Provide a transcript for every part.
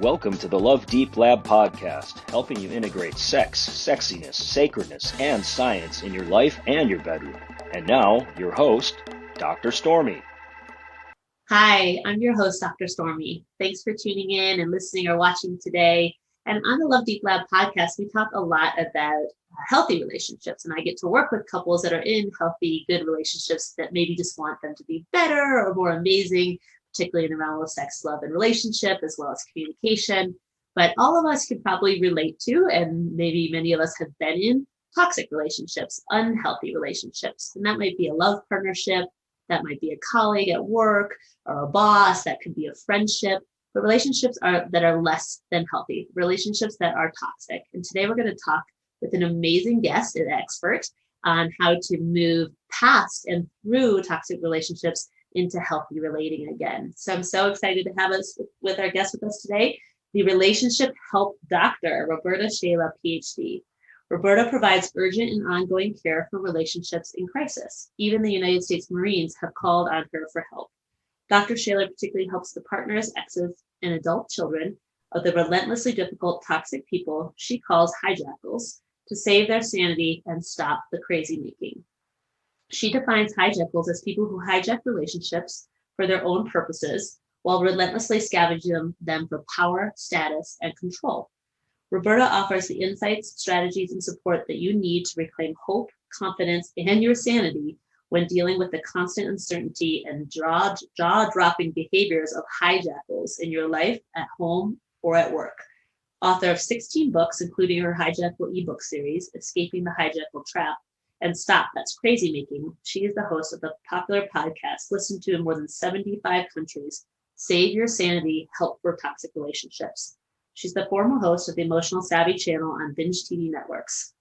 Welcome to the Love Deep Lab podcast, helping you integrate sex, sexiness, sacredness, and science in your life and your bedroom. And now, your host, Dr. Stormy. Hi, I'm your host, Dr. Stormy. Thanks for tuning in and listening or watching today. And on the Love Deep Lab podcast, we talk a lot about healthy relationships. And I get to work with couples that are in healthy, good relationships that maybe just want them to be better or more amazing, particularly in the realm of sex, love, and relationship, as well as communication. But all of us could probably relate to, and maybe many of us have been in, toxic relationships, unhealthy relationships. And that might be a love partnership, that might be a colleague at work or a boss, that could be a friendship, but relationships that are less than healthy, relationships that are toxic. And today we're going to talk with an amazing guest, an expert on how to move past and through toxic relationships into healthy relating again. So I'm so excited to have us with our guest with us today, the relationship help doctor, Rhoberta Shaler, PhD. Rhoberta provides urgent and ongoing care for relationships in crisis. Even the United States Marines have called on her for help. Dr. Shaler particularly helps the partners, exes, and adult children of the relentlessly difficult toxic people she calls hijackals to save their sanity and stop the crazy making. She defines hijackals as people who hijack relationships for their own purposes while relentlessly scavenging them for power, status, and control. Rhoberta offers the insights, strategies, and support that you need to reclaim hope, confidence, and your sanity when dealing with the constant uncertainty and jaw-dropping behaviors of hijackals in your life, at home, or at work. Author of 16 books, including her hijackal ebook series, Escaping the Hijackal Trap, and Stop That's Crazy Making, she is the host of the popular podcast listened to in more than 75 countries, Save Your Sanity, Help for Toxic Relationships. She's the former host of the Emotional Savvy channel on Binge TV networks.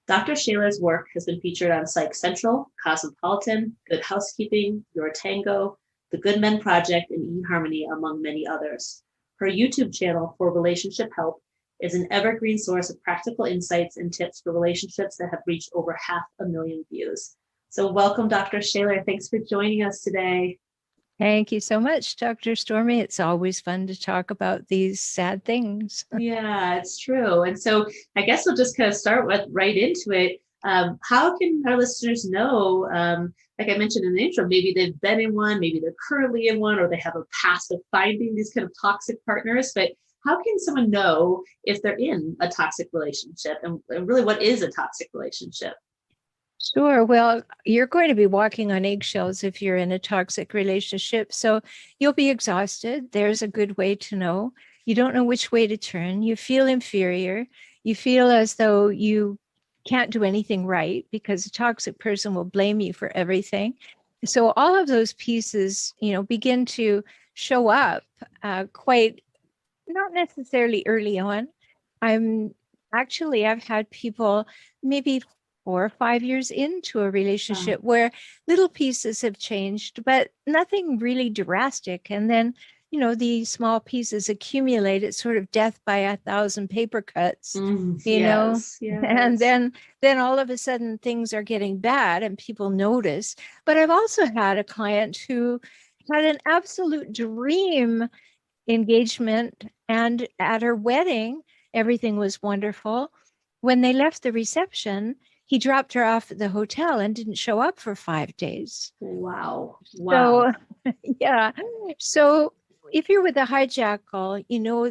Dr. Shaler's work has been featured on Psych Central, Cosmopolitan, Good Housekeeping, Your Tango, The Good Men Project, and eHarmony, among many others. Her YouTube channel for relationship help is an evergreen source of practical insights and tips for relationships that have reached over 500,000 views. So welcome, Dr. Shaler. Thanks for joining us today. Thank you so much, Dr. Stormy. It's always fun to talk about these sad things. Yeah, it's true. And so I guess we'll just kind of start right into it. How can our listeners know, like I mentioned in the intro, maybe they've been in one, maybe they're currently in one, or they have a past of finding these kind of toxic partners, but how can someone know if they're in a toxic relationship, and really what is a toxic relationship? Sure. Well, you're going to be walking on eggshells if you're in a toxic relationship. So you'll be exhausted. There's a good way to know. You don't know which way to turn. You feel inferior. You feel as though you can't do anything right because a toxic person will blame you for everything. So all of those pieces, begin to show up quite not necessarily early on. I've had people maybe 4 or 5 years into a relationship where little pieces have changed, but nothing really drastic. And then, these small pieces accumulate. It's sort of death by 1,000 paper cuts, Yes. and then all of a sudden things are getting bad and people notice. But I've also had a client who had an absolute dream engagement, and at her wedding, everything was wonderful. When they left the reception, he dropped her off at the hotel and didn't show up for 5 days. Wow. So, yeah. So if you're with a hijackal,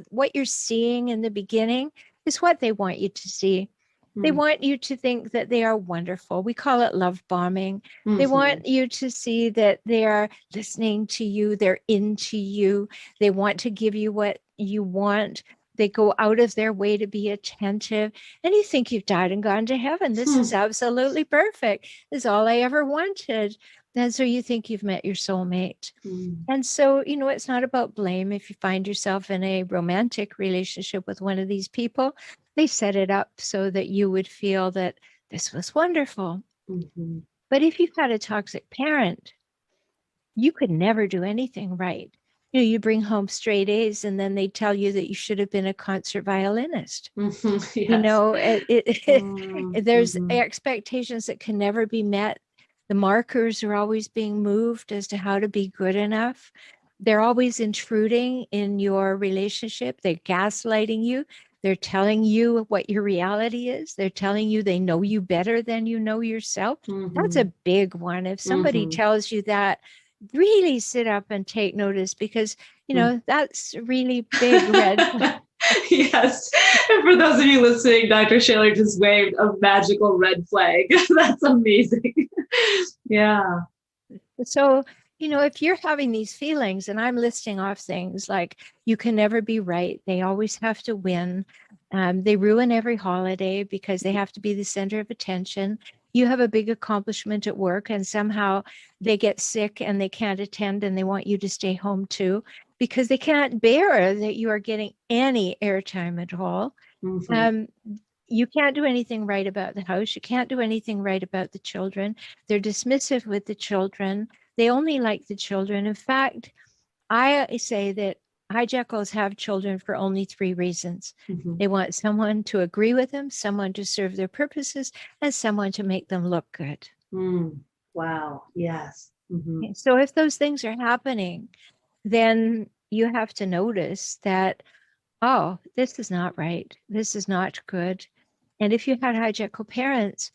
what you're seeing in the beginning is what they want you to see. They want you to think that they are wonderful. We call it love bombing. They want you to see that they are listening to you. They're into you. They want to give you what you want. They go out of their way to be attentive. And you think you've died and gone to heaven. This is absolutely perfect. This is all I ever wanted. And so you think you've met your soulmate. And so, it's not about blame. If you find yourself in a romantic relationship with one of these people, they set it up so that you would feel that this was wonderful. But if you've had a toxic parent, you could never do anything right. You bring home straight A's and then they tell you that you should have been a concert violinist. Yes. There's expectations that can never be met. The markers are always being moved as to how to be good enough. They're always intruding in your relationship. They're gaslighting you. They're telling you what your reality is. They're telling you they know you better than you know yourself. That's a big one. If somebody tells you that, really sit up and take notice, because, that's really big red flag. Yes. And for those of you listening, Dr. Shaler just waved a magical red flag. That's amazing. Yeah. So, if you're having these feelings, and I'm listing off things like you can never be right, they always have to win, they ruin every holiday because they have to be the center of attention. You have a big accomplishment at work and somehow they get sick and they can't attend and they want you to stay home too because they can't bear that you are getting any airtime at all. You can't do anything right about the house. You can't do anything right about the children. They're dismissive with the children. They only like the children. In fact, I say that hijackals have children for only 3 reasons. They want someone to agree with them, someone to serve their purposes, and someone to make them look good. Wow. Yes. So if those things are happening, then you have to notice that, oh, this is not right. This is not good. And if you had hijackal parents,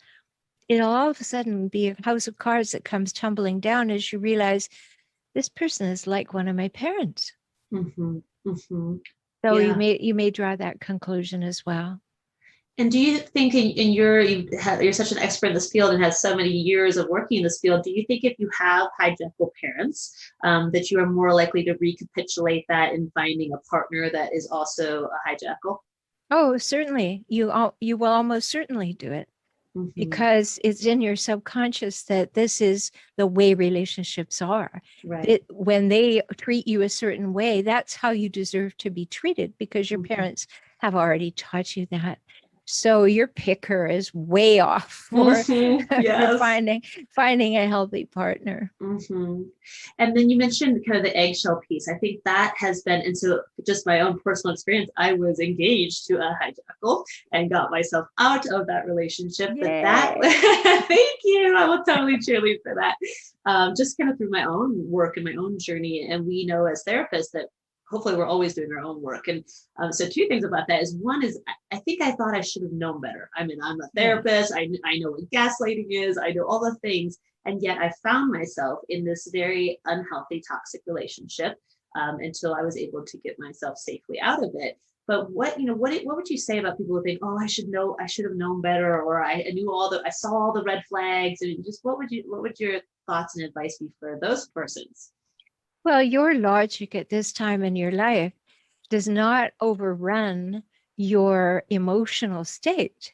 it'll all of a sudden be a house of cards that comes tumbling down as you realize this person is like one of my parents. So you may draw that conclusion as well. And do you think you're such an expert in this field and has so many years of working in this field, do you think if you have hijackal parents, that you are more likely to recapitulate that in finding a partner that is also a hijackal? Oh, certainly. You will almost certainly do it because it's in your subconscious that this is the way relationships are. Right. When they treat you a certain way, that's how you deserve to be treated because your parents have already taught you that. So your picker is way off for finding a healthy partner. And then you mentioned kind of the eggshell piece. I think that has been, and so just my own personal experience, I was engaged to a hijackal and got myself out of that relationship. Yay. But that, thank you. I will totally cheerlead for that. Just kind of through my own work and my own journey. And we know as therapists that hopefully we're always doing our own work. And so 2 things about that is, one is I think I thought I should have known better. I mean, I'm a therapist. I know what gaslighting is. I know all the things. And yet I found myself in this very unhealthy, toxic relationship until I was able to get myself safely out of it. But what would you say about people who think, oh, I should have known better, or I saw all the red flags, and just what would your thoughts and advice be for those persons? Well, your logic at this time in your life does not overrun your emotional state.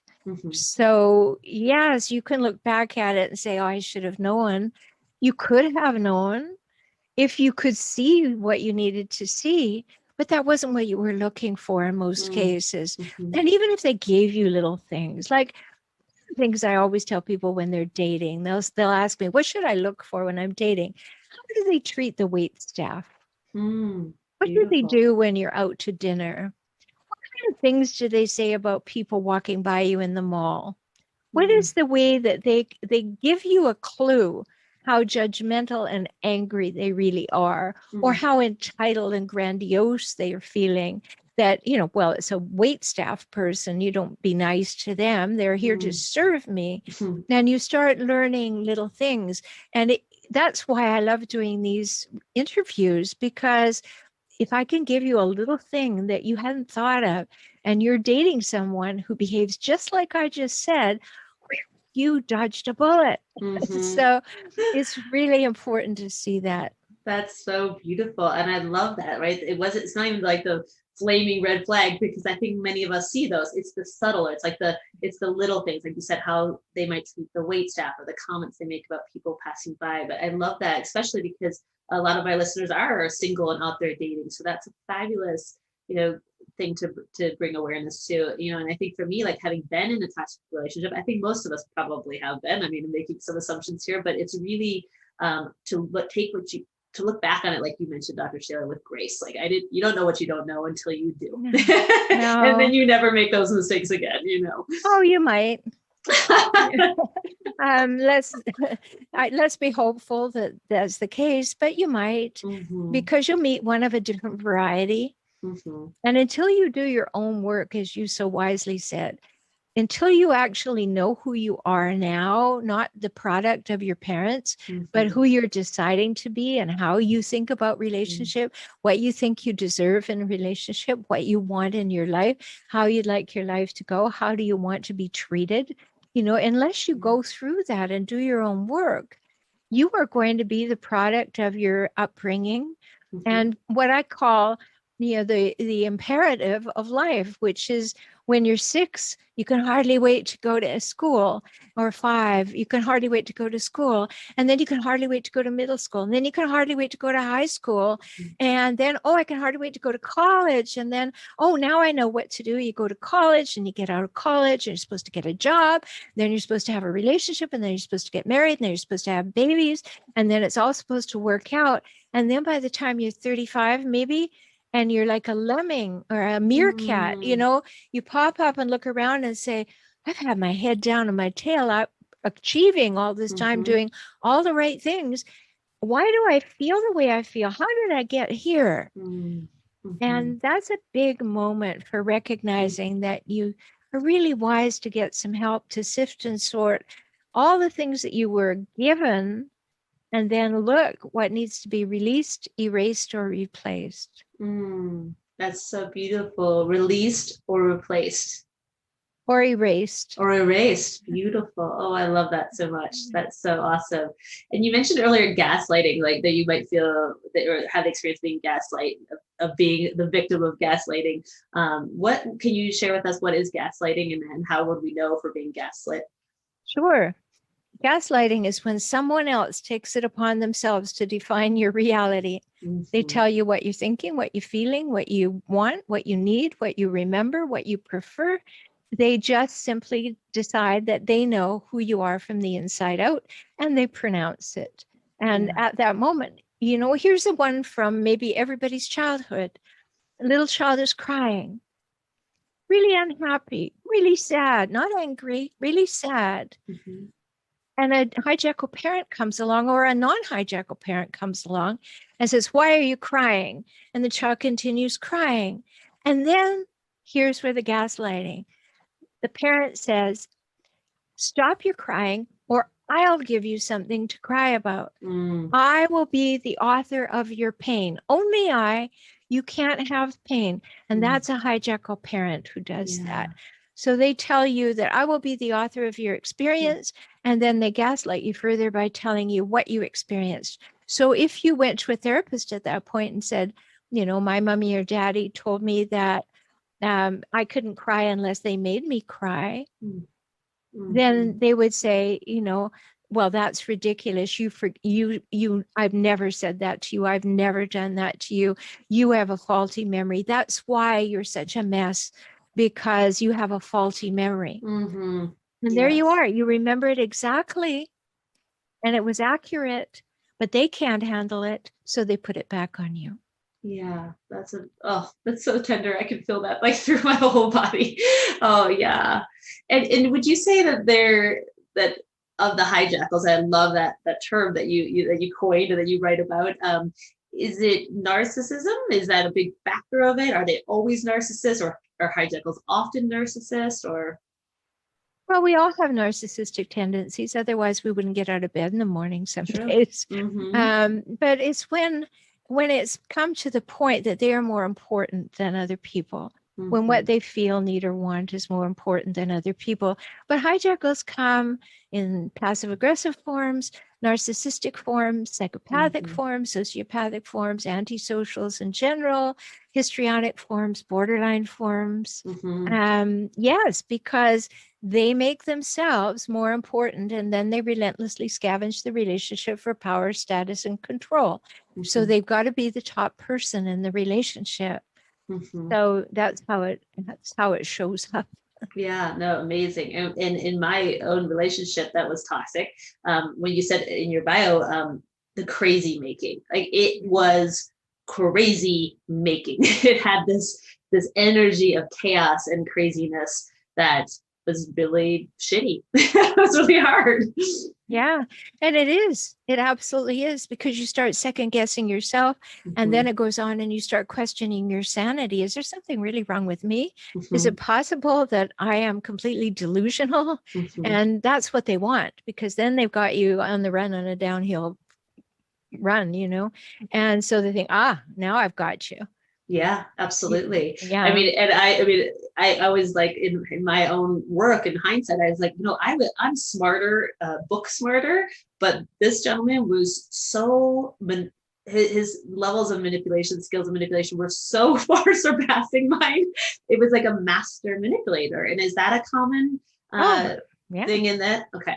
So, yes, you can look back at it and say, oh, I should have known. You could have known if you could see what you needed to see, but that wasn't what you were looking for in most cases. And even if they gave you little things, like things I always tell people when they're dating, they'll ask me, what should I look for when I'm dating? How do they treat the wait staff? What do they do when you're out to dinner? What kind of things do they say about people walking by you in the mall? What is the way that they give you a clue how judgmental and angry they really are, or how entitled and grandiose they are feeling? That, well, it's a wait staff person. You don't be nice to them. They're here to serve me. And you start learning little things. And that's why I love doing these interviews, because if I can give you a little thing that you hadn't thought of, and you're dating someone who behaves just like I just said, you dodged a bullet. So it's really important to see that. That's so beautiful. And I love that, right? It's not even like the flaming red flag, because I think many of us see those. It's the subtle, it's the little things, like you said, how they might treat the wait staff or the comments they make about people passing by. But I love that, especially because a lot of my listeners are single and out there dating. So that's a fabulous, thing to bring awareness to, and I think for me, like having been in a toxic relationship, I think most of us probably have been. I mean, I'm making some assumptions here, but it's really to look back on it, like you mentioned, Dr. Shaler, with grace. Like you don't know what you don't know until you do. No. And then you never make those mistakes again, Oh, you might. Let's let's be hopeful that that's the case, but you might, because you'll meet one of a different variety. And until you do your own work, as you so wisely said, until you actually know who you are now, not the product of your parents, but who you're deciding to be and how you think about relationship, what you think you deserve in a relationship, what you want in your life, how you'd like your life to go, how do you want to be treated, unless you go through that and do your own work, you are going to be the product of your upbringing and what I call the imperative of life, which is when you're 6, you can hardly wait to go to school, or 5, you can hardly wait to go to school. And then you can hardly wait to go to middle school. And then you can hardly wait to go to high school. And then, I can hardly wait to go to college. And then, now I know what to do. You go to college and you get out of college and you're supposed to get a job. Then you're supposed to have a relationship, and then you're supposed to get married, and then you're supposed to have babies. And then it's all supposed to work out. And then by the time you're 35, maybe, and you're like a lemming or a meerkat, you pop up and look around and say, I've had my head down and my tail up, achieving all this time, doing all the right things. Why do I feel the way I feel? How did I get here? And that's a big moment for recognizing that you are really wise to get some help to sift and sort all the things that you were given, and then look what needs to be released, erased, or replaced. That's so beautiful. Released or replaced. Or erased. Or erased. Beautiful. Oh, I love that so much. That's so awesome. And you mentioned earlier gaslighting, like that you might feel that or have experience being gaslight, of being the victim of gaslighting. What can you share with us? What is gaslighting, and how would we know if we're being gaslit? Sure. Gaslighting is when someone else takes it upon themselves to define your reality. They tell you what you're thinking, what you're feeling, what you want, what you need, what you remember, what you prefer. They just simply decide that they know who you are from the inside out, and they pronounce it. And at that moment, here's the one from maybe everybody's childhood. A little child is crying, really unhappy, really sad, not angry, really sad. And a hijackal parent comes along, or a non-hijackal parent comes along and says, why are you crying? And the child continues crying. And then here's where the gaslighting. The parent says, stop your crying, or I'll give you something to cry about. I will be the author of your pain. Only I. You can't have pain. And that's a hijackal parent who does that. So they tell you that I will be the author of your experience, and then they gaslight you further by telling you what you experienced. So if you went to a therapist at that point and said, my mommy or daddy told me that I couldn't cry unless they made me cry, then they would say, well, that's ridiculous. I've never said that to you. I've never done that to you. You have a faulty memory. That's why you're such a mess, because you have a faulty memory. And there you are. You remember it exactly, and it was accurate, but they can't handle it, so they put it back on you. Yeah, that's so tender. I can feel that like through my whole body. Oh yeah. And would you say that of the hijackals, I love that term that you coined and that you write about. Is it narcissism? Is that a big factor of it? Are they always narcissists, or are hijackals often narcissists, or? Well, we all have narcissistic tendencies. Otherwise, we wouldn't get out of bed in the morning some days. But it's when it's come to the point that they are more important than other people, when what they feel, need, or want is more important than other people. But hijackals come in passive-aggressive forms, narcissistic forms, psychopathic forms, sociopathic forms, antisocials in general, histrionic forms, borderline forms. Yes, because they make themselves more important, and then they relentlessly scavenge the relationship for power, status, and control. So they've got to be the top person in the relationship. So that's how it shows up. Yeah, no, amazing. And in my own relationship that was toxic, when you said in your bio, the crazy making, like it was crazy making. It had this energy of chaos and craziness that was really shitty. It was really hard. Yeah. And it is. It absolutely is, because you start second guessing yourself, and then it goes on and you start questioning your sanity. Is there something really wrong with me? Is it possible that I am completely delusional? And that's what they want, because then they've got you on the run, on a downhill run, and so they think, now I've got you. Yeah, absolutely. Yeah. I was like, in my own work, in hindsight, I was like, I'm smarter, book smarter, but this gentleman was so his levels of manipulation, skills of manipulation were so far surpassing mine. It was like a master manipulator. And is that a common thing in that? Okay.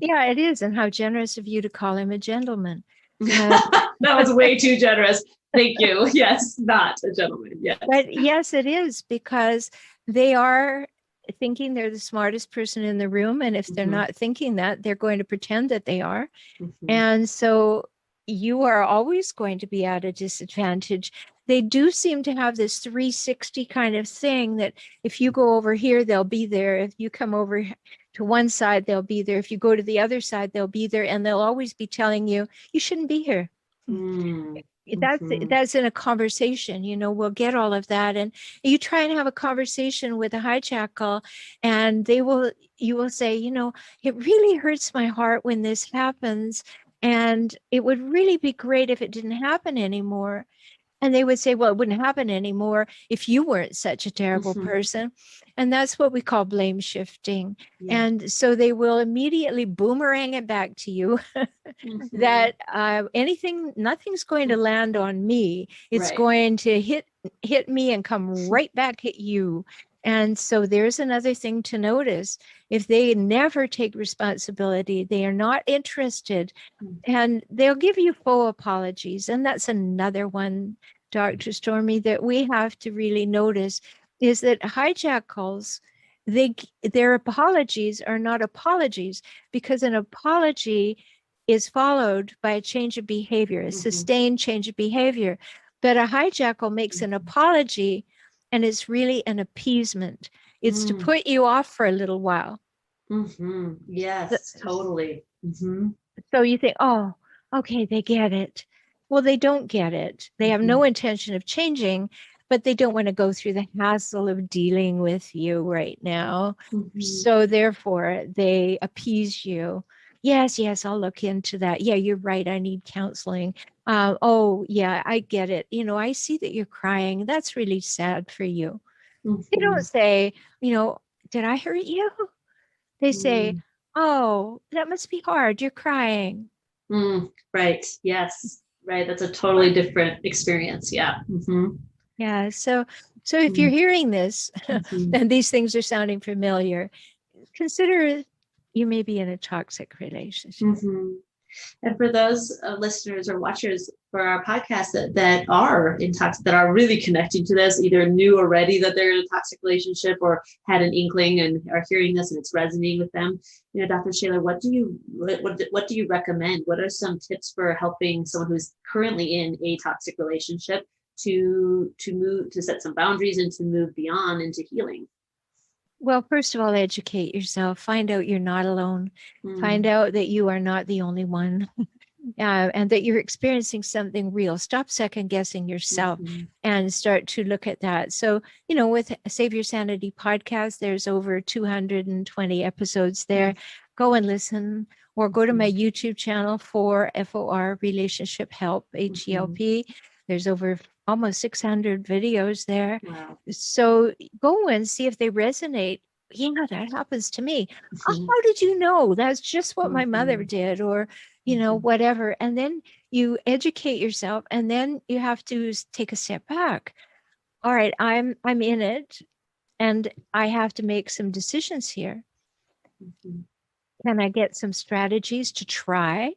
Yeah, it is. And how generous of you to call him a gentleman. That was way too generous. Thank you. Yes, not a gentleman. Yes. But yes, it is, because they are thinking they're the smartest person in the room. And if they're not thinking that, they're going to pretend that they are. And so you are always going to be at a disadvantage. They do seem to have this 360 kind of thing, that if you go over here, they'll be there. If you come over to one side, they'll be there. If you go to the other side, they'll be there. And they'll always be telling you, you shouldn't be here. That's in a conversation, we'll get all of that. And you try and have a conversation with a hijackal, and you will say, it really hurts my heart when this happens, and it would really be great if it didn't happen anymore. And they would say, well, it wouldn't happen anymore if you weren't such a terrible person. And that's what we call blame shifting. Yeah. And so they will immediately boomerang it back to you that nothing's going to land on me. It's going to hit me and come right back at you. And so there's another thing to notice. If they never take responsibility, they are not interested, and they'll give you faux apologies. And that's another one, Dr. Stormy, that we have to really notice, is that hijackals, their apologies are not apologies, because an apology is followed by a change of behavior, a sustained change of behavior. But a hijackal makes an apology, and it's really an appeasement. It's to put you off for a little while. Yes, totally. So you think, oh, okay, they get it. Well, they don't get it. They have no intention of changing, but they don't want to go through the hassle of dealing with you right now. So therefore, they appease you. Yes, I'll look into that. Yeah, you're right. I need counseling. Oh, yeah, I get it. I see that you're crying. That's really sad for you. They don't say, did I hurt you? They say, oh, that must be hard. You're crying. Right. Yes. Right. That's a totally different experience. Yeah. Yeah. So if you're hearing this and these things are sounding familiar, consider you may be in a toxic relationship. And for those listeners or watchers for our podcast that are in toxic, that are really connecting to this, either knew already that they're in a toxic relationship or had an inkling and are hearing this and it's resonating with them, Dr. Shaler, what do you recommend? What are some tips for helping someone who's currently in a toxic relationship to set some boundaries and to move beyond into healing? Well, first of all, educate yourself. Find out you're not alone. Find out that you are not the only one, and that you're experiencing something real. Stop second guessing yourself and start to look at that. So, with Save Your Sanity podcast, there's over 220 episodes there. Go and listen, or go to my YouTube channel for FOR Relationship Help, HELP. There's over almost 600 videos there. Wow. So go and see if they resonate. That happens to me. Oh, how did you know? That's just what my mother did, or, whatever. And then you educate yourself, and then you have to take a step back. All right, I'm in it, and I have to make some decisions here. Can I get some strategies to try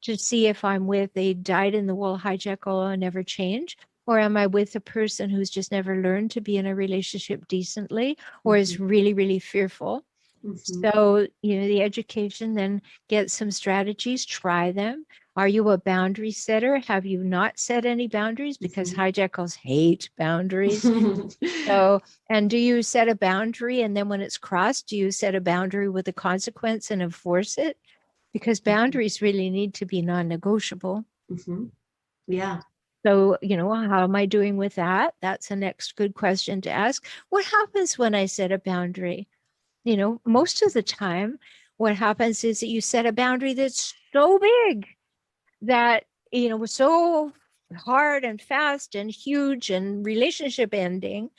to see if I'm with a dyed-in-the-wool hijackal and never change? Or am I with a person who's just never learned to be in a relationship decently, or is really, really fearful? So, the education, then get some strategies, try them. Are you a boundary setter? Have you not set any boundaries? Because hijackals hate boundaries. So, and do you set a boundary? And then when it's crossed, do you set a boundary with a consequence and enforce it? Because boundaries really need to be non-negotiable. Yeah. So, how am I doing with that? That's the next good question to ask. What happens when I set a boundary? Most of the time, what happens is that you set a boundary that's so big that, was so hard and fast and huge and relationship ending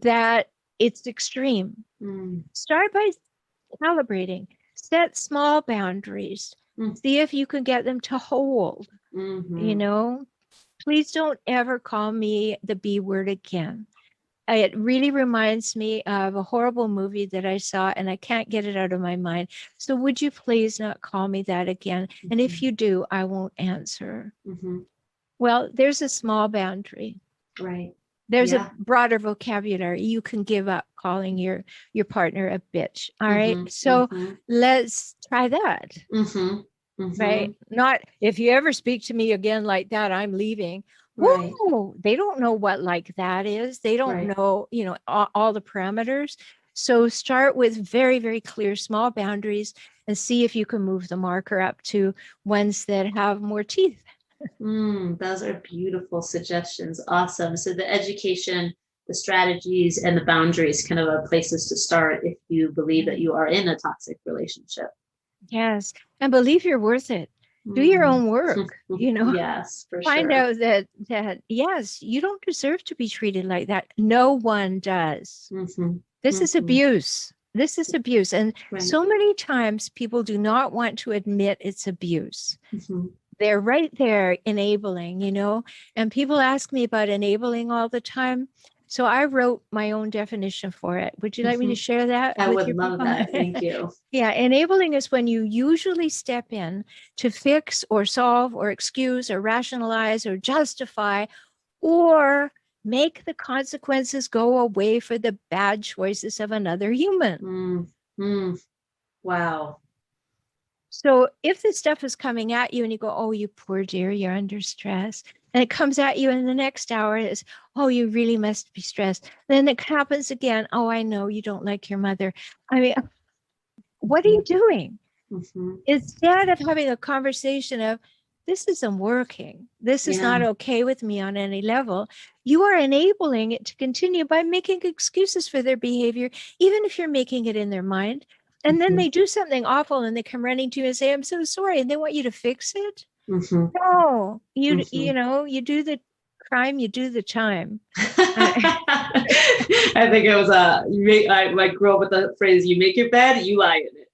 that it's extreme. Start by calibrating, set small boundaries, see if you can get them to hold. Please don't ever call me the B word again. It really reminds me of a horrible movie that I saw, and I can't get it out of my mind. So would you please not call me that again? And if you do, I won't answer. Well, there's a small boundary. Right. There's a broader vocabulary. You can give up calling your partner a bitch. All right. So let's try that. Right. Not if you ever speak to me again like that, I'm leaving. Right. Whoa, they don't know what like that is. They don't know, all the parameters. So start with very, very clear small boundaries and see if you can move the marker up to ones that have more teeth. Those are beautiful suggestions. Awesome. So the education, the strategies, and the boundaries kind of are places to start if you believe that you are in a toxic relationship. Yes. And believe you're worth it. Do your own work, Yes, for Find sure. out that, yes, you don't deserve to be treated like that. No one does. This is abuse. This is abuse. And so many times people do not want to admit it's abuse. They're right there enabling, and people ask me about enabling all the time. So I wrote my own definition for it. Would you like me to share that? I would love that. Thank you. Yeah. Enabling is when you usually step in to fix or solve or excuse or rationalize or justify or make the consequences go away for the bad choices of another human. Wow. So if this stuff is coming at you and you go, oh, you poor dear, you're under stress. And it comes at you in the next hour is, oh, you really must be stressed. Then it happens again. Oh, I know you don't like your mother. I mean, what are you doing? Instead of having a conversation of, this isn't working. This is not okay with me on any level. You are enabling it to continue by making excuses for their behavior, even if you're making it in their mind. And then they do something awful and they come running to you and say, I'm so sorry. And they want you to fix it. No, you do the crime, you do the time. I think it was I grew up with the phrase, you make your bed, you lie in it.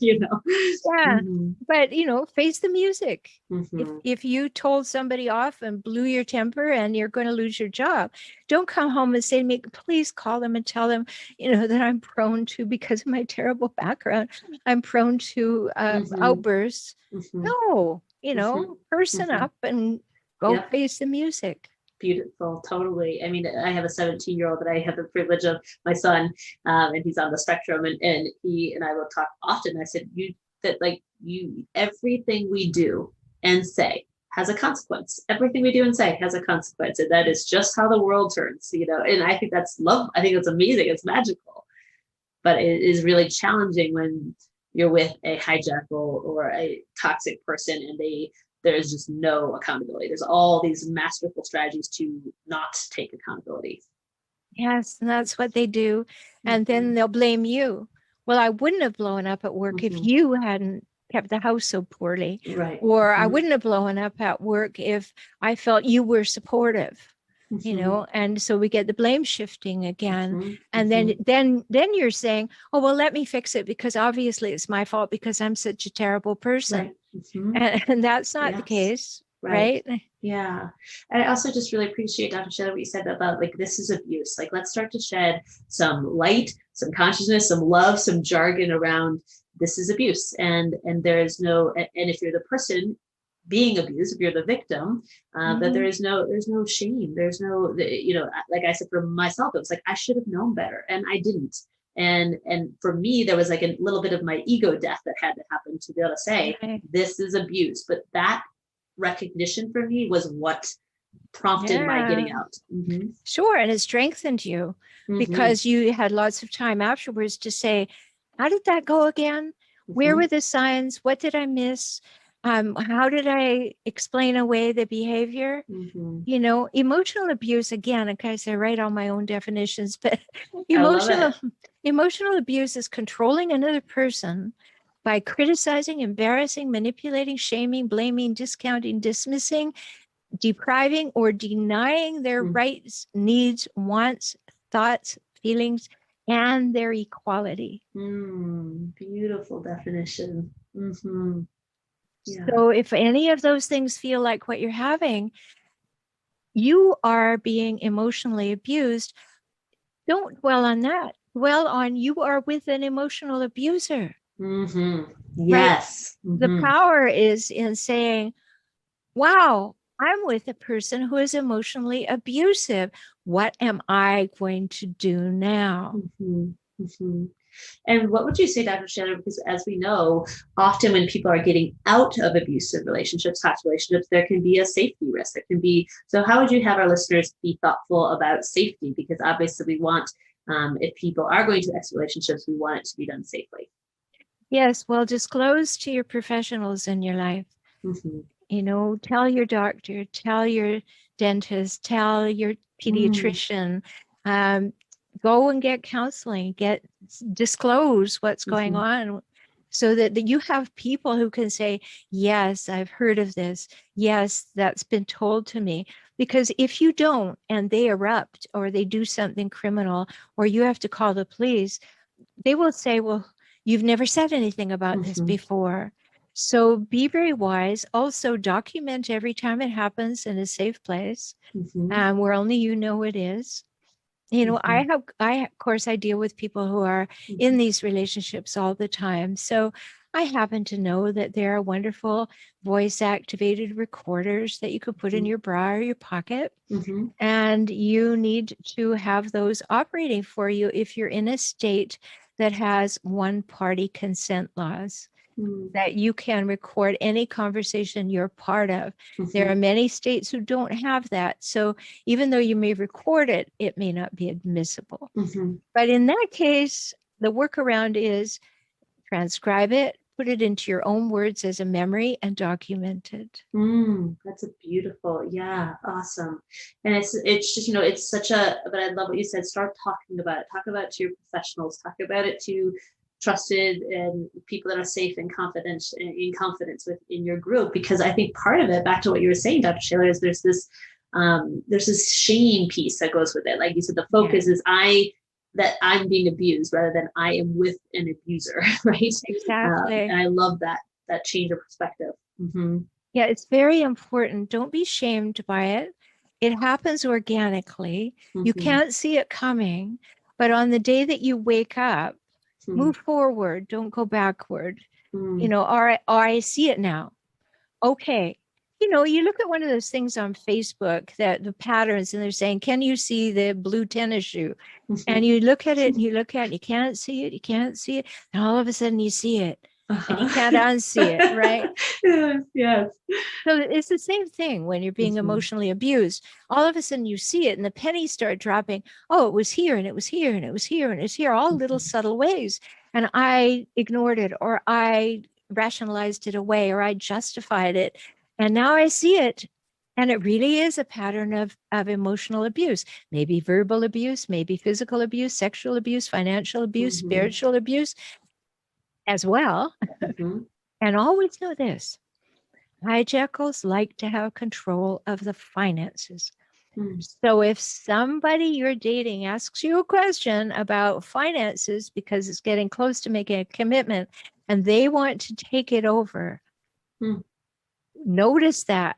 Yeah. But face the music. If you told somebody off and blew your temper and you're going to lose your job, don't come home and say to me, please call them and tell them that I'm prone to, because of my terrible background, I'm prone to outbursts. No, person up and go face the music. Beautiful. Totally. I mean, I have a 17-year-old that I have the privilege of, my son, and he's on the spectrum, and he and I will talk often. I said, everything we do and say has a consequence. Everything we do and say has a consequence. And that is just how the world turns, and I think that's love. I think it's amazing. It's magical, but it is really challenging when you're with a hijackal or a toxic person and there's just no accountability. There's all these masterful strategies to not take accountability. Yes, and that's what they do. And then they'll blame you. Well, I wouldn't have blown up at work if you hadn't kept the house so poorly. Right. Or I wouldn't have blown up at work if I felt you were supportive. And so we get the blame shifting again. And then you're saying, oh, well, let me fix it because obviously it's my fault because I'm such a terrible person. Right. And that's not the case. Right. Yeah. And I also just really appreciate, Dr. Shaler, what you said about this is abuse. Let's start to shed some light, some consciousness, some love, some jargon around this is abuse. And there is no, and if you're the person being abused, if you're the victim, that there's no shame. There's no, like I said, for myself, it was I should have known better and I didn't. And for me, there was like a little bit of my ego death that had to happen to be able to say, this is abuse. But that recognition for me was what prompted my getting out. Sure. And it strengthened you because you had lots of time afterwards to say, how did that go again? Where were the signs? What did I miss? How did I explain away the behavior? You know, emotional abuse, again, in case I write all my own definitions, but emotional abuse is controlling another person by criticizing, embarrassing, manipulating, shaming, blaming, discounting, dismissing, depriving, or denying their rights, needs, wants, thoughts, feelings, and their equality. Beautiful definition. Yeah. So if any of those things feel like what you're having, you are being emotionally abused. Don't dwell on that. Dwell on you are with an emotional abuser. Yes. Right? The power is in saying, wow, I'm with a person who is emotionally abusive. What am I going to do now? And what would you say, Dr. Shaler? Because as we know, often when people are getting out of abusive relationships, toxic relationships, there can be a safety risk. There can be. So how would you have our listeners be thoughtful about safety? Because obviously we want, if people are going to exit relationships, we want it to be done safely. Yes. Well, disclose to your professionals in your life. You know, tell your doctor, tell your dentist, tell your pediatrician, go and get counseling, disclose what's going on so that you have people who can say, yes, I've heard of this. Yes, that's been told to me. Because if you don't, and they erupt or they do something criminal, or you have to call the police, they will say, well, you've never said anything about this before. So be very wise. Also document every time it happens in a safe place, where only you know it is. You know, of course, I deal with people who are in these relationships all the time. So I happen to know that there are wonderful voice activated recorders that you could put in your bra or your pocket. And you need to have those operating for you if you're in a state that has one party consent laws. That you can record any conversation you're part of. There are many states who don't have that. So even though you may record it, it may not be admissible. But in that case, the workaround is transcribe it, put it into your own words as a memory, and document it. That's a beautiful, awesome. And it's just, it's such but I love what you said, start talking about it. Talk about it to your professionals, talk about it to trusted and people that are safe and confident in confidence within your group. Because I think part of it, back to what you were saying, Dr. Shaler, is there's this shame piece that goes with it. Like you said, the focus is that I'm being abused rather than I am with an abuser, right? Exactly. And I love that change of perspective. Yeah, it's very important. Don't be shamed by it. It happens organically. You can't see it coming, but on the day that you wake up, move forward, don't go backward. You know, or I see it now. Okay. You know, you look at one of those things on Facebook that the patterns, and they're saying, can you see the blue tennis shoe? And you look at it and you look at it, and you can't see it, you can't see it. And all of a sudden you see it and you can't unsee it, right? Yes. So it's the same thing when you're being emotionally abused. All of a sudden you see it and the pennies start dropping. Oh, it was here and it was here and it was here and it's here, all little subtle ways. And I ignored it, or I rationalized it away, or I justified it. And now I see it. And it really is a pattern of emotional abuse, maybe verbal abuse, maybe physical abuse, sexual abuse, financial abuse, spiritual abuse as well. And always know this: hijackals like to have control of the finances. So if somebody you're dating asks you a question about finances because it's getting close to making a commitment and they want to take it over, notice that.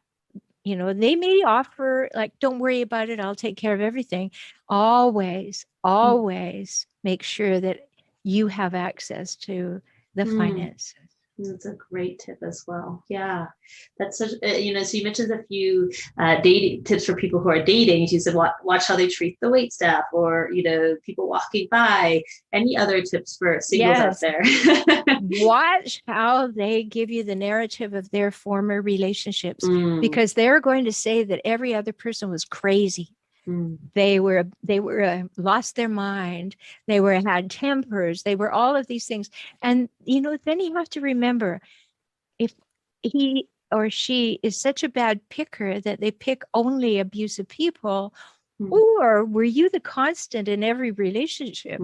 You know, they may offer, like, don't worry about it, I'll take care of everything. Always make sure that you have access to the finances. That's a great tip as well. Yeah, that's such, so you mentioned a few dating tips for people who are dating. You said watch how they treat the wait staff, or, people walking by. Any other tips for singles out Yes. there? Watch how they give you the narrative of their former relationships, Mm, because they're going to say that every other person was crazy. mm, They were lost their mind. They had tempers. They were all of these things. And, then you have to remember, if he or she is such a bad picker that they pick only abusive people, mm. or were you the constant in every relationship?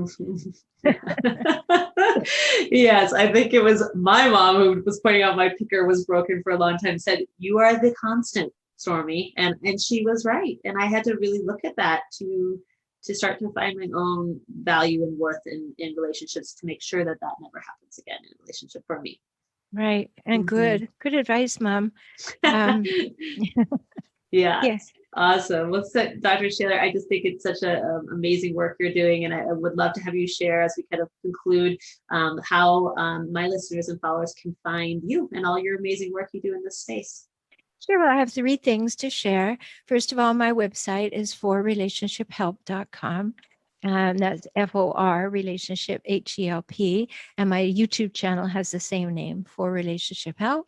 Yes, I think it was my mom who was pointing out my picker was broken for a long time, said, "You are the constant, Stormy." And she was right. And I had to really look at that to start to find my own value and worth in relationships, to make sure that never happens again in a relationship for me. Right. And good advice, Mom. Yeah. Yes. Awesome. Well, Dr. Shaler, I just think it's such amazing work you're doing. And I would love to have you share, as we kind of conclude, how my listeners and followers can find you and all your amazing work you do in this space. Sure. Well, I have 3 things to share. First of all, my website is forrelationshiphelp.com. That's FOR relationship HELP. And my YouTube channel has the same name, For Relationship Help.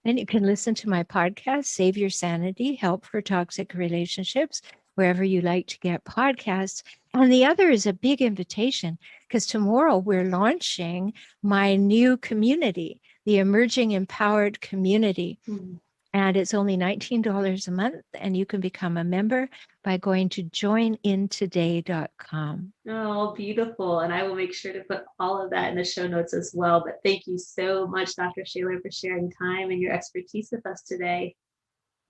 And you can listen to my podcast, Save Your Sanity, Help for Toxic Relationships, wherever you like to get podcasts. And the other is a big invitation, because tomorrow we're launching my new community, the Emerging Empowered Community. Mm-hmm. And it's only $19 a month, and you can become a member by going to joinintoday.com. Oh, beautiful. And I will make sure to put all of that in the show notes as well. But thank you so much, Dr. Shaler, for sharing time and your expertise with us today.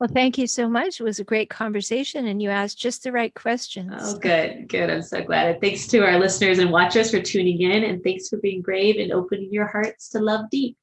Well, thank you so much. It was a great conversation, and you asked just the right questions. Oh, good. I'm so glad. And thanks to our listeners and watchers for tuning in. And thanks for being brave and opening your hearts to love deep.